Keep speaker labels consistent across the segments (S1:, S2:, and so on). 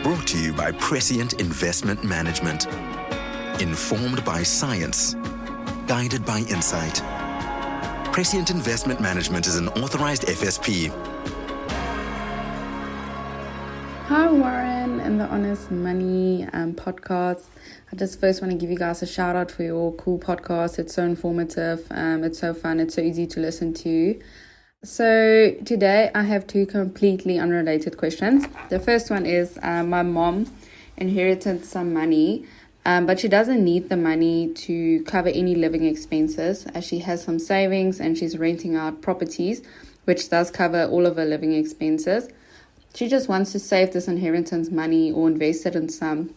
S1: Brought to you by Prescient Investment Management. Informed by science. Guided by insight. Prescient Investment Management is an authorized FSP.
S2: Hi Warren and the Honest Money podcast. I just first want to give you guys a shout out for your cool podcast. It's so informative, it's so fun, it's so easy to listen to. So today I have two completely unrelated questions. The first one is my mom inherited some money, but she doesn't need the money to cover any living expenses, as she has some savings and she's renting out properties, which does cover all of her living expenses. She just wants to save this inheritance money or invest it in some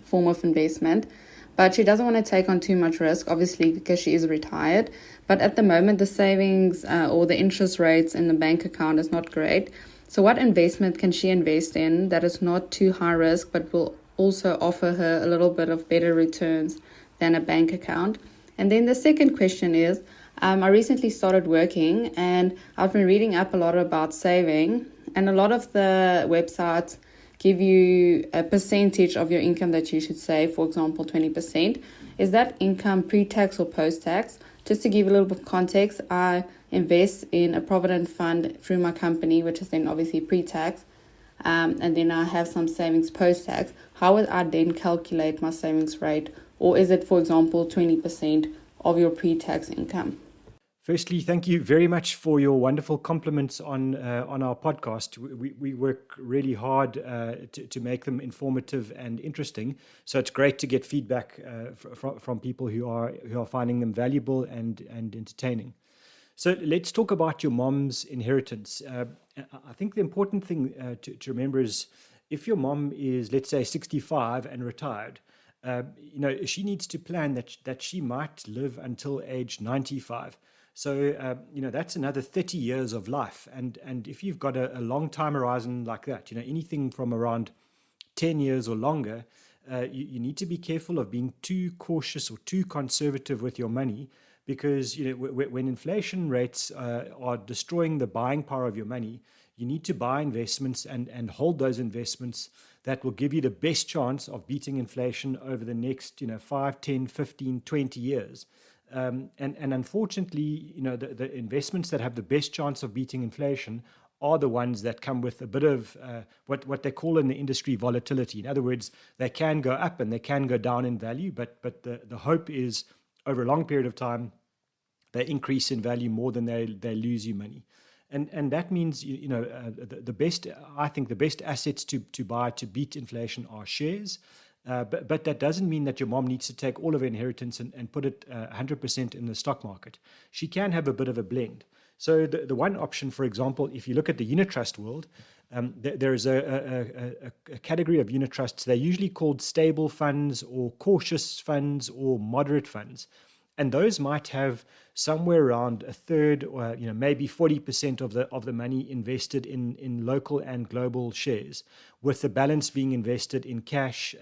S2: form of investment, but she doesn't want to take on too much risk, obviously, because she is retired. But at the moment, the savings or the interest rates in the bank account is not great. So what investment can she invest in that is not too high risk, but will also offer her a little bit of better returns than a bank account? And then the second question is, I recently started working and I've been reading up a lot about saving, and a lot of the websites give you a percentage of your income that you should save, for example, 20%. Is that income pre-tax or post-tax? Just to give a little bit of context, I invest in a provident fund through my company, which is then obviously pre-tax, and then I have some savings post-tax. How would I then calculate my savings rate? Or is it, for example, 20% of your pre-tax income?
S3: Firstly, thank you very much for your wonderful compliments on our podcast. We work really hard to make them informative and interesting. So it's great to get feedback from people who are finding them valuable and entertaining. So let's talk about your mom's inheritance. I think the important thing to remember is, if your mom is, let's say, 65 and retired, she needs to plan that she might live until age 95. So, that's another 30 years of life. And if you've got a long time horizon like that, anything from around 10 years or longer, you need to be careful of being too cautious or too conservative with your money, because, when inflation rates are destroying the buying power of your money, you need to buy investments and hold those investments that will give you the best chance of beating inflation over the next, 5, 10, 15, 20 years. And unfortunately, the investments that have the best chance of beating inflation are the ones that come with a bit of what they call in the industry volatility. In other words, they can go up and they can go down in value, but the hope is over a long period of time, they increase in value more than they lose you money. And that means, the best assets to buy to beat inflation are shares. But that doesn't mean that your mom needs to take all of her inheritance and put it 100% in the stock market. She can have a bit of a blend. So the one option, for example, if you look at the unit trust world, there is a category of unit trusts. They're usually called stable funds or cautious funds or moderate funds. And those might have somewhere around a third or maybe 40% of the money invested in local and global shares, with the balance being invested in cash,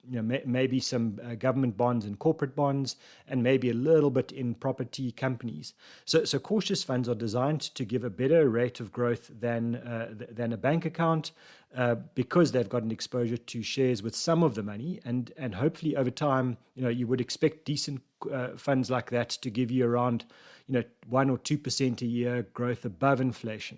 S3: maybe some government bonds and corporate bonds, and maybe a little bit in property companies. So cautious funds are designed to give a better rate of growth than a bank account, because they've got an exposure to shares with some of the money, and hopefully over time, you would expect decent funds like that to give you around 1 or 2% a year growth above inflation.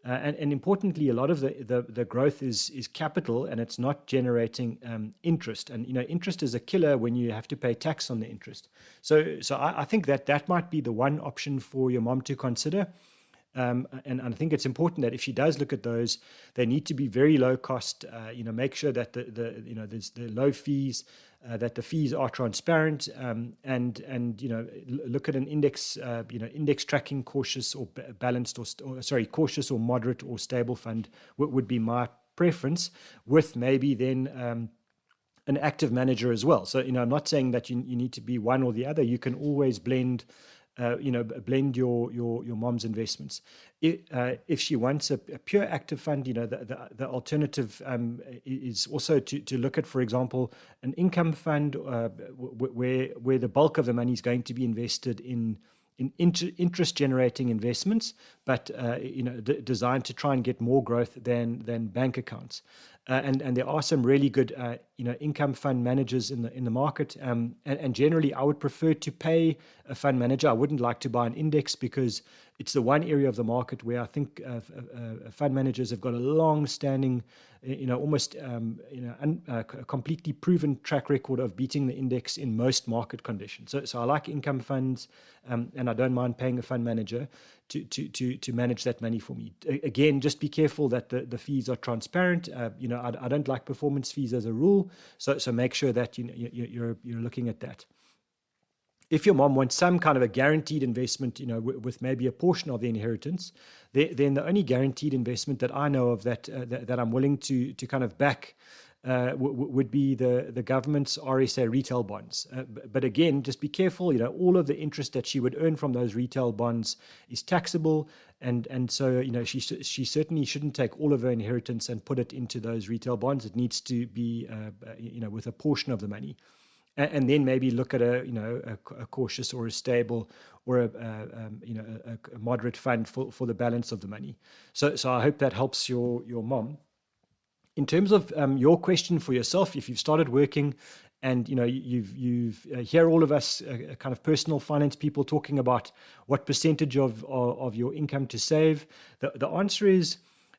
S3: And importantly, a lot of the growth is capital, and it's not generating interest. And interest is a killer when you have to pay tax on the interest. So I think that might be the one option for your mom to consider. And I think it's important that if she does look at those, they need to be very low cost. Make sure that there's the low fees, that the fees are transparent, and look at an index, index tracking cautious or balanced cautious or moderate or stable fund would be my preference, with maybe then an active manager as well. So I'm not saying that you need to be one or the other. You can always blend your mom's investments. If she wants a pure active fund, the alternative is also to look at, for example, an income fund where the bulk of the money is going to be invested in in interest generating investments, but designed to try and get more growth than bank accounts. And there are some really good income fund managers in the market. And generally, I would prefer to pay a fund manager. I wouldn't like to buy an index, because it's the one area of the market where I think fund managers have got a long-standing, almost a completely proven track record of beating the index in most market conditions. So I like income funds, and I don't mind paying a fund manager to manage that money for me. Again, just be careful that the fees are transparent. I don't like performance fees as a rule, so make sure that you're looking at that. If your mom wants some kind of a guaranteed investment, with maybe a portion of the inheritance, then the only guaranteed investment that I know of that I'm willing to kind of back would be the government's RSA retail bonds. But again, just be careful. All of the interest that she would earn from those retail bonds is taxable, and so she certainly shouldn't take all of her inheritance and put it into those retail bonds. It needs to be with a portion of the money. And then maybe look at a cautious or a stable or a moderate fund for the balance of the money. So I hope that helps your mom. In terms of your question for yourself, if you've started working and you've hear all of us kind of personal finance people talking about what percentage of your income to save, the answer is,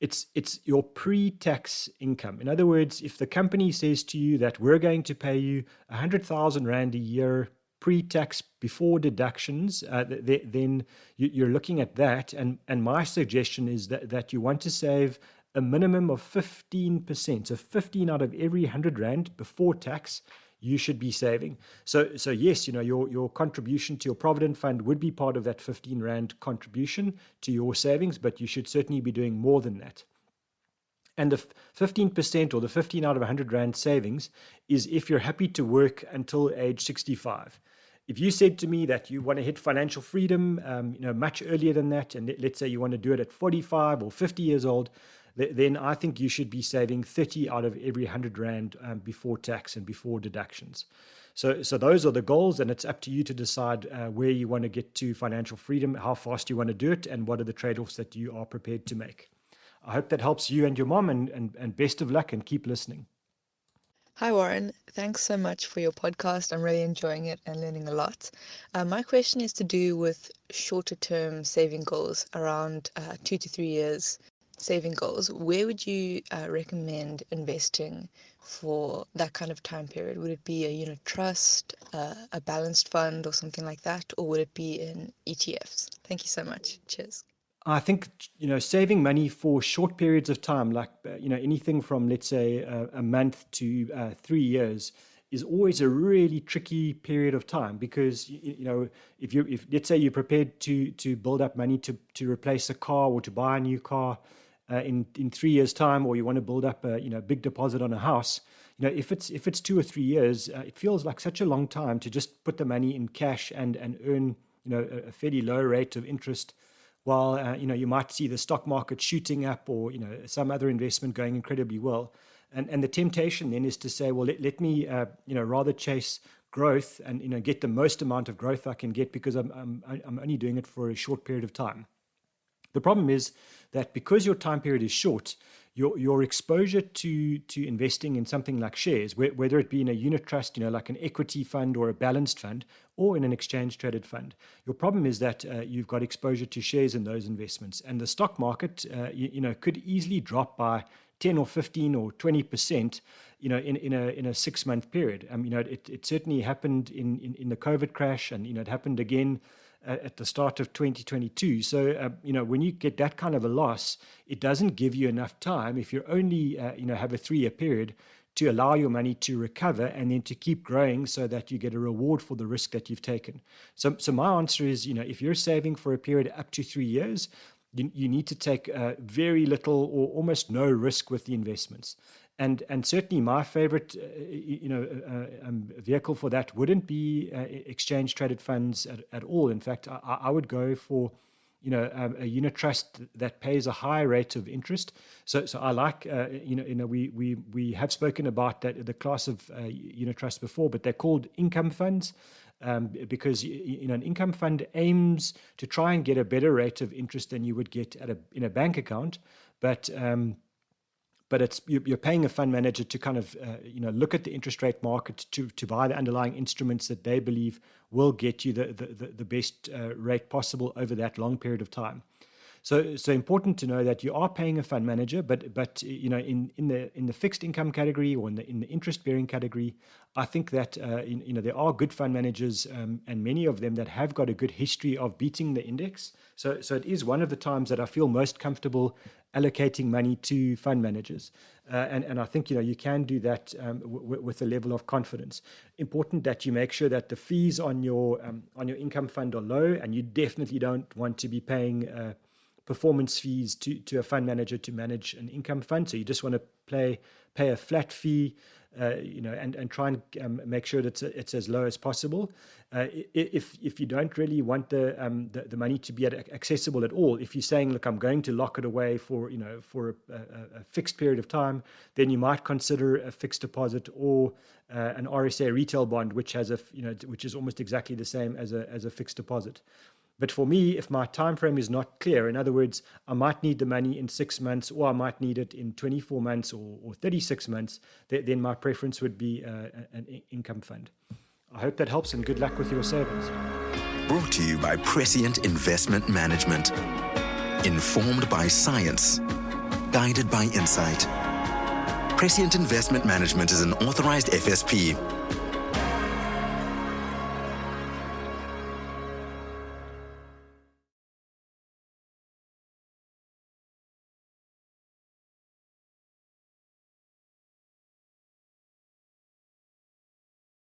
S3: it's your pre-tax income. In other words, if the company says to you that we're going to pay you 100,000 Rand a year pre-tax before deductions, then you're looking at that. And my suggestion is that you want to save a minimum of 15%. So 15 out of every 100 Rand before tax you should be saving. So yes, your contribution to your provident fund would be part of that 15 Rand contribution to your savings, but you should certainly be doing more than that. And the 15% or the 15 out of 100 Rand savings is if you're happy to work until age 65. If you said to me that you want to hit financial freedom, much earlier than that, and let's say you want to do it at 45 or 50 years old, then I think you should be saving 30 out of every 100 Rand before tax and before deductions. So those are the goals, and it's up to you to decide where you want to get to financial freedom, how fast you want to do it, and what are the trade-offs that you are prepared to make. I hope that helps you and your mom, and best of luck, and keep listening.
S4: Hi, Warren. Thanks so much for your podcast. I'm really enjoying it and learning a lot. My question is to do with shorter term saving goals, around 2 to 3 years saving goals. Where would you recommend investing for that kind of time period? Would it be a unit trust, a balanced fund, or something like that? Or would it be in ETFs? Thank you so much. Cheers.
S3: I think, saving money for short periods of time, like, anything from, let's say, a month to 3 years, is always a really tricky period of time, because, if let's say you're prepared to build up money to replace a car or to buy a new car in 3 years' time, or you want to build up a big deposit on a house, if it's 2 or 3 years, it feels like such a long time to just put the money in cash and earn a fairly low rate of interest, while you might see the stock market shooting up, or some other investment going incredibly well. And the temptation then is to say, well, let me rather chase growth and get the most amount of growth I can get, because I'm only doing it for a short period of time. The problem is that because your time period is short, your exposure to investing in something like shares, whether it be in a unit trust, like an equity fund or a balanced fund, or in an exchange traded fund, your problem is that you've got exposure to shares in those investments, and the stock market could easily drop by 10 or 15 or 20%, in a 6-month period. It certainly happened in the COVID crash, and it happened again at the start of 2022. So, when you get that kind of a loss, it doesn't give you enough time, if you only, have a 3-year period, to allow your money to recover and then to keep growing, so that you get a reward for the risk that you've taken. So my answer is, if you're saving for a period up to 3 years, you need to take very little or almost no risk with the investments. And certainly my favorite vehicle for that wouldn't be exchange traded funds at all. In fact, I would go for a unit trust that pays a high rate of interest. So I like we have spoken about that, the class of unit trust before, but they're called income funds. because an income fund aims to try and get a better rate of interest than you would get in a bank account, but you're paying a fund manager to kind of look at the interest rate market to buy the underlying instruments that they believe will get you the best rate possible over that long period of time. So important to know that you are paying a fund manager, but in the fixed income category or in the interest bearing category, I think that there are good fund managers and many of them that have got a good history of beating the index. So it is one of the times that I feel most comfortable allocating money to fund managers, and I think you can do that with a level of confidence. Important that you make sure that the fees on your income fund are low, and you definitely don't want to be paying performance fees to a fund manager to manage an income fund. So you just want to pay a flat fee, and try and make sure that it's as low as possible. If you don't really want the money to be accessible at all, if you're saying, look, I'm going to lock it away for a fixed period of time, then you might consider a fixed deposit or an RSA retail bond, which has which is almost exactly the same as a fixed deposit. But for me, if my time frame is not clear, in other words, I might need the money in 6 months, or I might need it in 24 months or 36 months, then my preference would be an income fund. I hope that helps, and good luck with your savings.
S1: Brought to you by Prescient Investment Management. Informed by science, guided by insight. Prescient Investment Management is an authorized FSP.